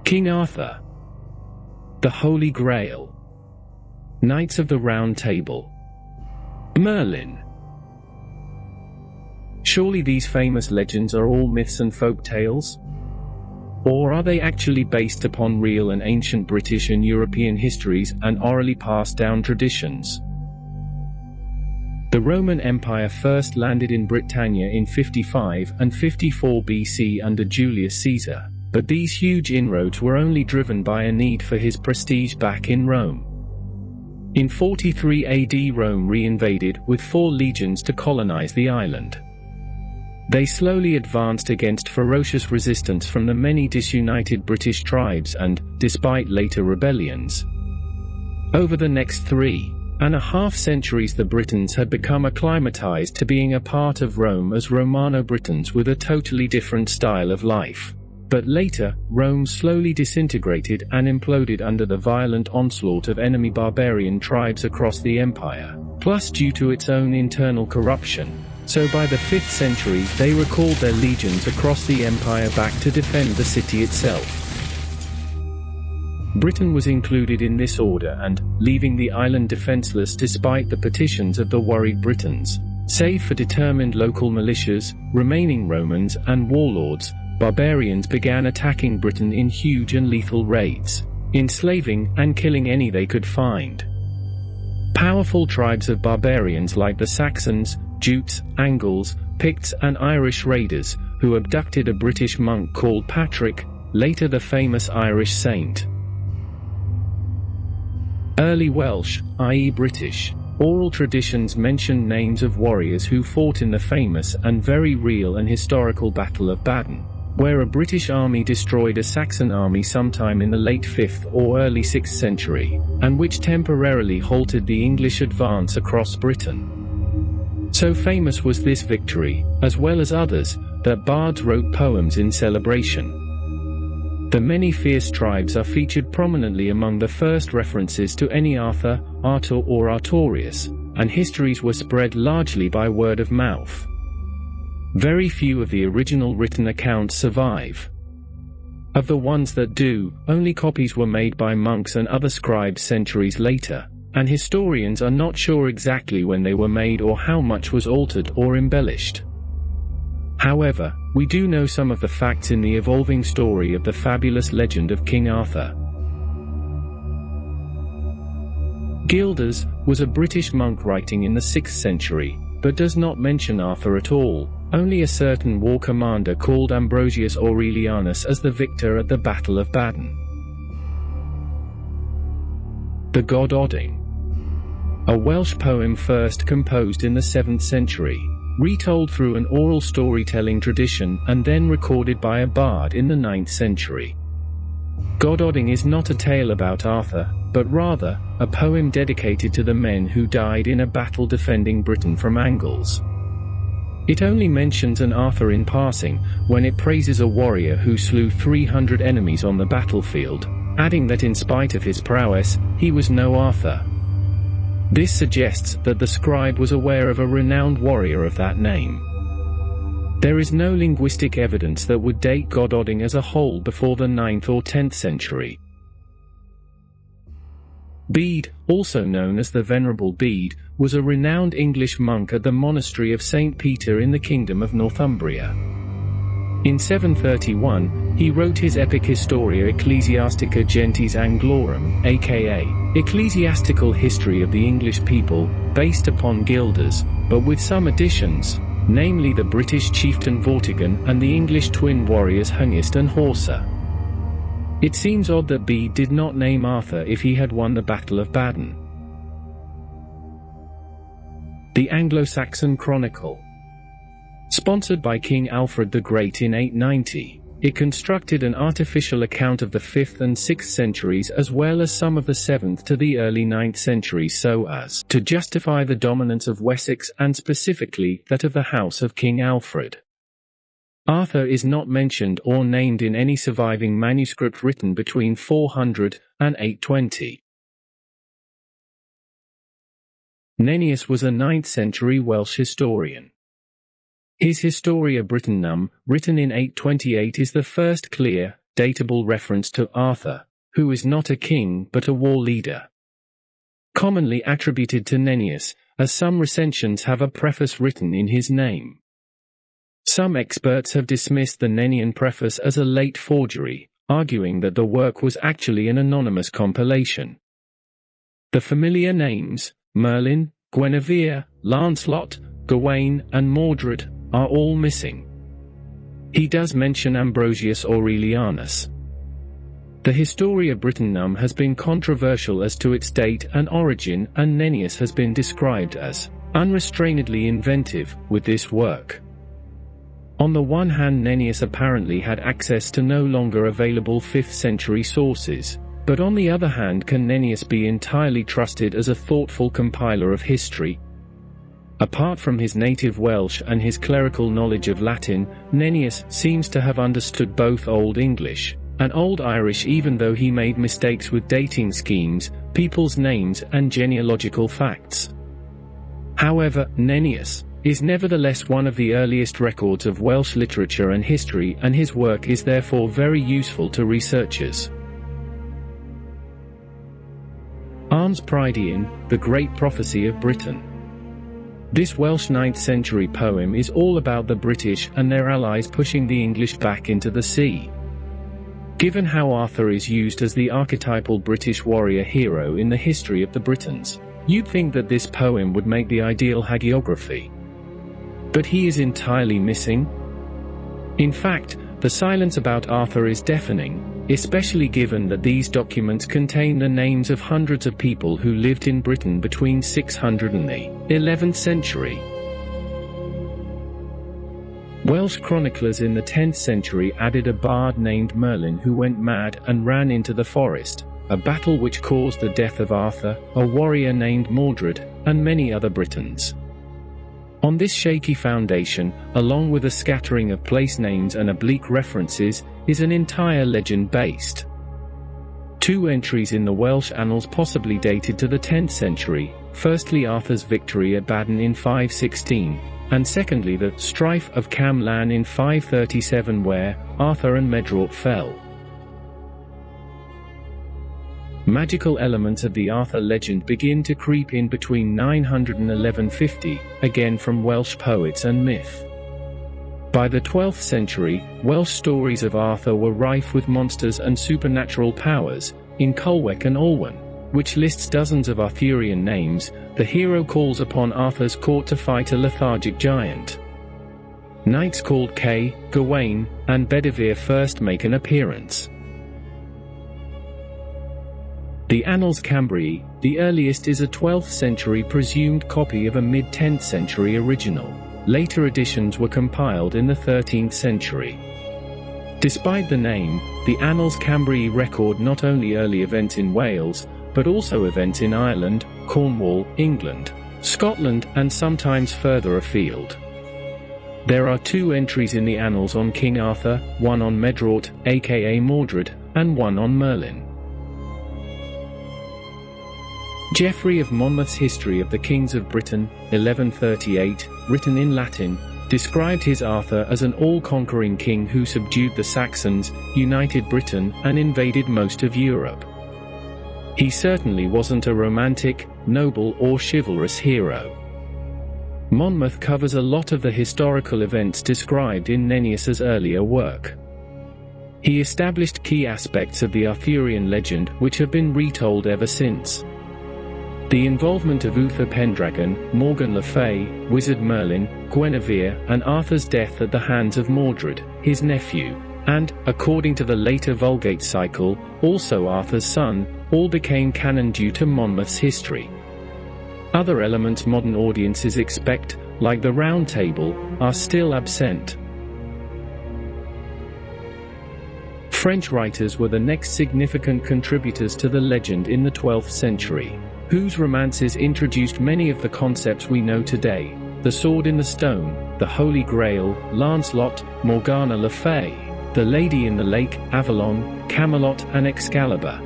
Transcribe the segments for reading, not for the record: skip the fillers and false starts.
King Arthur, the Holy Grail, Knights of the Round Table, Merlin. Surely these famous legends are all myths and folk tales? Or are they actually based upon real and ancient British and European histories and orally passed down traditions? The Roman Empire first landed in Britannia in 55 and 54 BC under Julius Caesar, but these huge inroads were only driven by a need for his prestige back in Rome. In 43 AD, Rome re-invaded with 4 legions to colonize the island. They slowly advanced against ferocious resistance from the many disunited British tribes and, despite later rebellions, over the next 3.5 centuries the Britons had become acclimatized to being a part of Rome as Romano-Britons with a totally different style of life. But later, Rome slowly disintegrated and imploded under the violent onslaught of enemy barbarian tribes across the empire, plus due to its own internal corruption. So by the 5th century they recalled their legions across the empire back to defend the city itself. Britain was included in this order and, leaving the island defenseless despite the petitions of the worried Britons, save for determined local militias, remaining Romans and warlords, barbarians began attacking Britain in huge and lethal raids, enslaving and killing any they could find. Powerful tribes of barbarians like the Saxons, Jutes, Angles, Picts and Irish raiders, who abducted a British monk called Patrick, later the famous Irish saint. Early Welsh, i.e. British, oral traditions mention names of warriors who fought in the famous and very real and historical Battle of Bede, where a British army destroyed a Saxon army sometime in the late 5th or early 6th century, and which temporarily halted the English advance across Britain. So famous was this victory, as well as others, that bards wrote poems in celebration. The many fierce tribes are featured prominently among the first references to any Arthur, Artur or Artorius, and histories were spread largely by word of mouth. Very few of the original written accounts survive. Of the ones that do, only copies were made by monks and other scribes centuries later, and historians are not sure exactly when they were made or how much was altered or embellished. However, we do know some of the facts in the evolving story of the fabulous legend of King Arthur. Gildas was a British monk writing in the 6th century, but does not mention Arthur at all, only a certain war commander called Ambrosius Aurelianus as the victor at the Battle of Bede. The Goddodin, a Welsh poem first composed in the 7th century, retold through an oral storytelling tradition and then recorded by a bard in the 9th century. Goddodin is not a tale about Arthur, but rather, a poem dedicated to the men who died in a battle defending Britain from Angles. It only mentions an Arthur in passing, when it praises a warrior who slew 300 enemies on the battlefield, adding that in spite of his prowess, he was no Arthur. This suggests that the scribe was aware of a renowned warrior of that name. There is no linguistic evidence that would date Goddodin as a whole before the 9th or 10th century. Bede, also known as the Venerable Bede, was a renowned English monk at the monastery of St. Peter in the Kingdom of Northumbria. In 731, he wrote his epic Historia Ecclesiastica Gentis Anglorum, aka Ecclesiastical History of the English People, based upon Gildas, but with some additions, namely the British chieftain Vortigern and the English twin warriors Hengist and Horsa. It seems odd that Bede did not name Arthur if he had won the Battle of Bede. The Anglo-Saxon Chronicle, sponsored by King Alfred the Great in 890, it constructed an artificial account of the 5th and 6th centuries as well as some of the 7th to the early 9th centuries so as to justify the dominance of Wessex and specifically that of the house of King Alfred. Arthur is not mentioned or named in any surviving manuscript written between 400 and 820. Nennius was a 9th century Welsh historian. His Historia Brittonum, written in 828, is the first clear, datable reference to Arthur, who is not a king but a war leader. Commonly attributed to Nennius, as some recensions have a preface written in his name. Some experts have dismissed the Nennian preface as a late forgery, arguing that the work was actually an anonymous compilation. The familiar names, Merlin, Guinevere, Lancelot, Gawain, and Mordred, are all missing. He does mention Ambrosius Aurelianus. The Historia Brittonum has been controversial as to its date and origin, and Nennius has been described as unrestrainedly inventive with this work. On the one hand, Nennius apparently had access to no longer available 5th century sources, but on the other hand, can Nennius be entirely trusted as a thoughtful compiler of history? Apart from his native Welsh and his clerical knowledge of Latin, Nennius seems to have understood both Old English and Old Irish, even though he made mistakes with dating schemes, people's names, and genealogical facts. However, Nennius is nevertheless one of the earliest records of Welsh literature and history, and his work is therefore very useful to researchers. Arne's Prydein, The Great Prophecy of Britain. This Welsh 9th century poem is all about the British and their allies pushing the English back into the sea. Given how Arthur is used as the archetypal British warrior hero in the history of the Britons, you'd think that this poem would make the ideal hagiography. But he is entirely missing. In fact, the silence about Arthur is deafening, especially given that these documents contain the names of hundreds of people who lived in Britain between 600 and the 11th century. Welsh chroniclers in the 10th century added a bard named Merlin who went mad and ran into the forest, a battle which caused the death of Arthur, a warrior named Mordred, and many other Britons. On this shaky foundation, along with a scattering of place names and oblique references, is an entire legend based. 2 entries in the Welsh annals possibly dated to the 10th century, firstly Arthur's victory at Bede in 516, and secondly the strife of Camelot in 537 where Arthur and Medrawt fell. Magical elements of the Arthur legend begin to creep in between 900 and 1150, again from Welsh poets and myth. By the 12th century, Welsh stories of Arthur were rife with monsters and supernatural powers. In Culhwch and Olwen, which lists dozens of Arthurian names, the hero calls upon Arthur's court to fight a lethargic giant. Knights called Kay, Gawain, and Bedivere first make an appearance. The Annales Cambrai, the earliest, is a 12th century presumed copy of a mid-10th century original. Later editions were compiled in the 13th century. Despite the name, the Annales Cambrai record not only early events in Wales, but also events in Ireland, Cornwall, England, Scotland, and sometimes further afield. There are 2 entries in the Annals on King Arthur, one on Medrawt, aka Mordred, and one on Merlin. Geoffrey of Monmouth's History of the Kings of Britain, 1138, written in Latin, described his Arthur as an all-conquering king who subdued the Saxons, united Britain, and invaded most of Europe. He certainly wasn't a romantic, noble, or chivalrous hero. Monmouth covers a lot of the historical events described in Nennius's earlier work. He established key aspects of the Arthurian legend which have been retold ever since. The involvement of Uther Pendragon, Morgan le Fay, Wizard Merlin, Guinevere, and Arthur's death at the hands of Mordred, his nephew, and, according to the later Vulgate cycle, also Arthur's son, all became canon due to Monmouth's history. Other elements modern audiences expect, like the Round Table, are still absent. French writers were the next significant contributors to the legend in the 12th century, whose romances introduced many of the concepts we know today: the sword in the stone, the Holy Grail, Lancelot, Morgana le Fay, the Lady in the Lake, Avalon, Camelot, and Excalibur.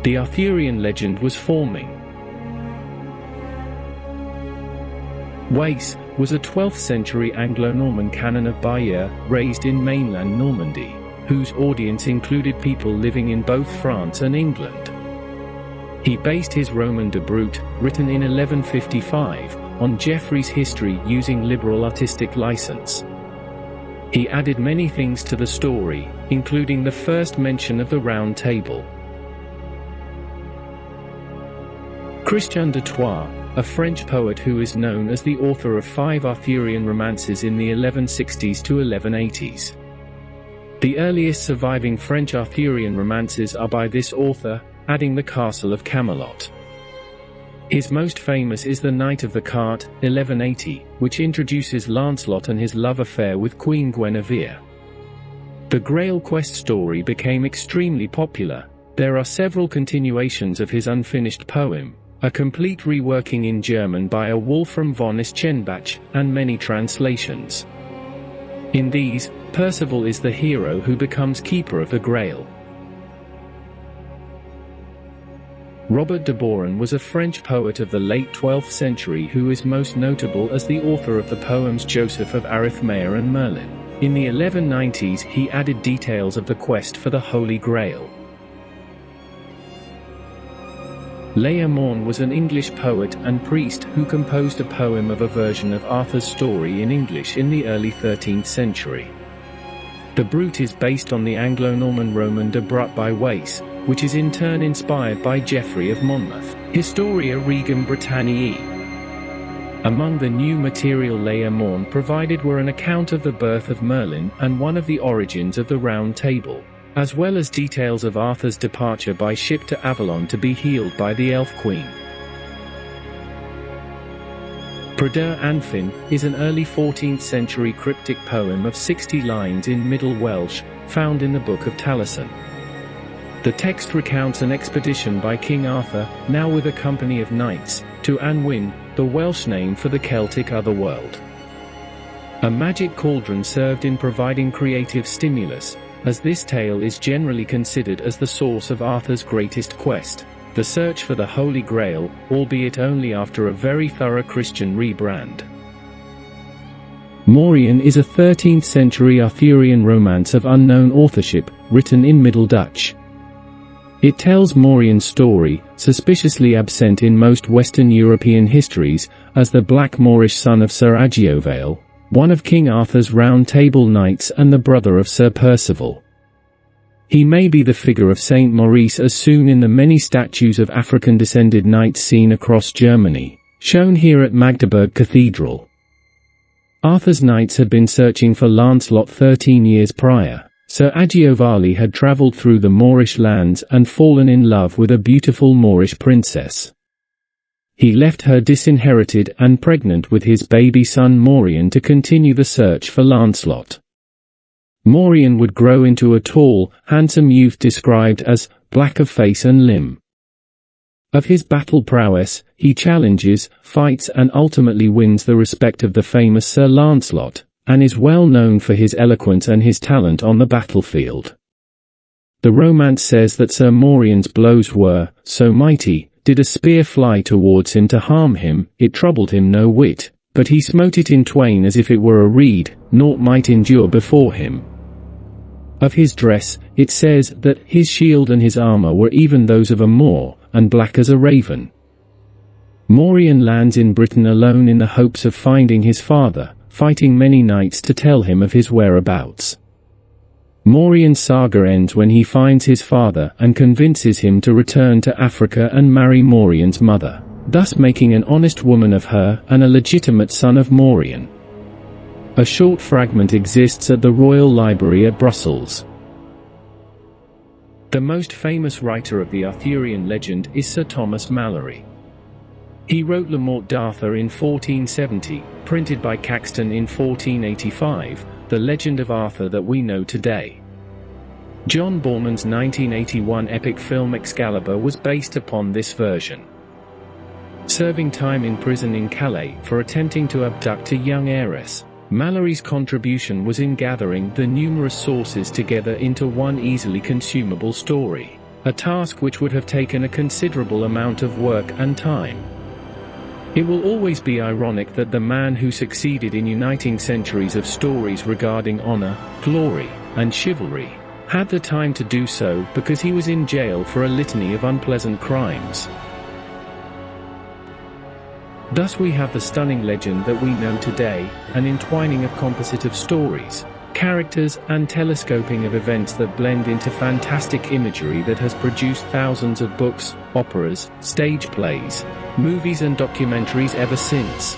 The Arthurian legend was forming. Wace was a 12th century Anglo-Norman canon of Bayeux, raised in mainland Normandy, whose audience included people living in both France and England. He based his Roman de Brute, written in 1155, on Geoffrey's history using liberal artistic license. He added many things to the story, including the first mention of the Round Table. Christien de Troyes, a French poet who is known as the author of 5 Arthurian romances in the 1160s to 1180s. The earliest surviving French Arthurian romances are by this author, adding the Castle of Camelot. His most famous is The Knight of the Cart, 1180, which introduces Lancelot and his love affair with Queen Guinevere. The Grail quest story became extremely popular. There are several continuations of his unfinished poem, a complete reworking in German by a Wolfram von Eschenbach, and many translations. In these, Percival is the hero who becomes keeper of the Grail. Robert de Boron was a French poet of the late 12th century who is most notable as the author of the poems Joseph of Arimathea and Merlin. In the 1190s he added details of the quest for the Holy Grail. Layamon was an English poet and priest who composed a poem of a version of Arthur's story in English in the early 13th century. The Brute is based on the Anglo-Norman Roman de Brut by Wace, which is in turn inspired by Geoffrey of Monmouth, Historia Regum Britanniae. Among the new material Layamon provided were an account of the birth of Merlin and one of the origins of the Round Table, as well as details of Arthur's departure by ship to Avalon to be healed by the Elf Queen. Preiddeu Annwfn is an early 14th century cryptic poem of 60 lines in Middle Welsh, found in the Book of Taliesin. The text recounts an expedition by King Arthur, now with a company of knights, to Annwfn, the Welsh name for the Celtic otherworld. A magic cauldron served in providing creative stimulus, as this tale is generally considered as the source of Arthur's greatest quest, the search for the Holy Grail, albeit only after a very thorough Christian rebrand. Morien is a 13th century Arthurian romance of unknown authorship, written in Middle Dutch. It tells Morien's story, suspiciously absent in most Western European histories, as the Black Moorish son of Sir Agiovail, one of King Arthur's Round Table knights and the brother of Sir Percival. He may be the figure of Saint Maurice as seen in the many statues of African-descended knights seen across Germany, shown here at Magdeburg Cathedral. Arthur's knights had been searching for Lancelot 13 years prior. Sir Agiovail had travelled through the Moorish lands and fallen in love with a beautiful Moorish princess. He left her disinherited and pregnant with his baby son Morien to continue the search for Lancelot. Morien would grow into a tall, handsome youth described as black of face and limb. Of his battle prowess, he challenges, fights and ultimately wins the respect of the famous Sir Lancelot, and is well known for his eloquence and his talent on the battlefield. The romance says that Sir Morien's blows were so mighty, did a spear fly towards him to harm him, it troubled him no whit, but he smote it in twain as if it were a reed, naught might endure before him. Of his dress, it says that his shield and his armor were even those of a Moor, and black as a raven. Morien lands in Britain alone in the hopes of finding his father, fighting many knights to tell him of his whereabouts. Morien's saga ends when he finds his father and convinces him to return to Africa and marry Morien's mother, thus making an honest woman of her and a legitimate son of Morien. A short fragment exists at the Royal Library at Brussels. The most famous writer of the Arthurian legend is Sir Thomas Malory. He wrote Le Morte d'Arthur in 1470, printed by Caxton in 1485, the legend of Arthur that we know today. John Boorman's 1981 epic film Excalibur was based upon this version. Serving time in prison in Calais for attempting to abduct a young heiress, Malory's contribution was in gathering the numerous sources together into one easily consumable story, a task which would have taken a considerable amount of work and time. It will always be ironic that the man who succeeded in uniting centuries of stories regarding honor, glory, and chivalry, had the time to do so because he was in jail for a litany of unpleasant crimes. Thus we have the stunning legend that we know today, an entwining of composite of stories, characters, and telescoping of events that blend into fantastic imagery that has produced thousands of books, operas, stage plays, movies and documentaries ever since.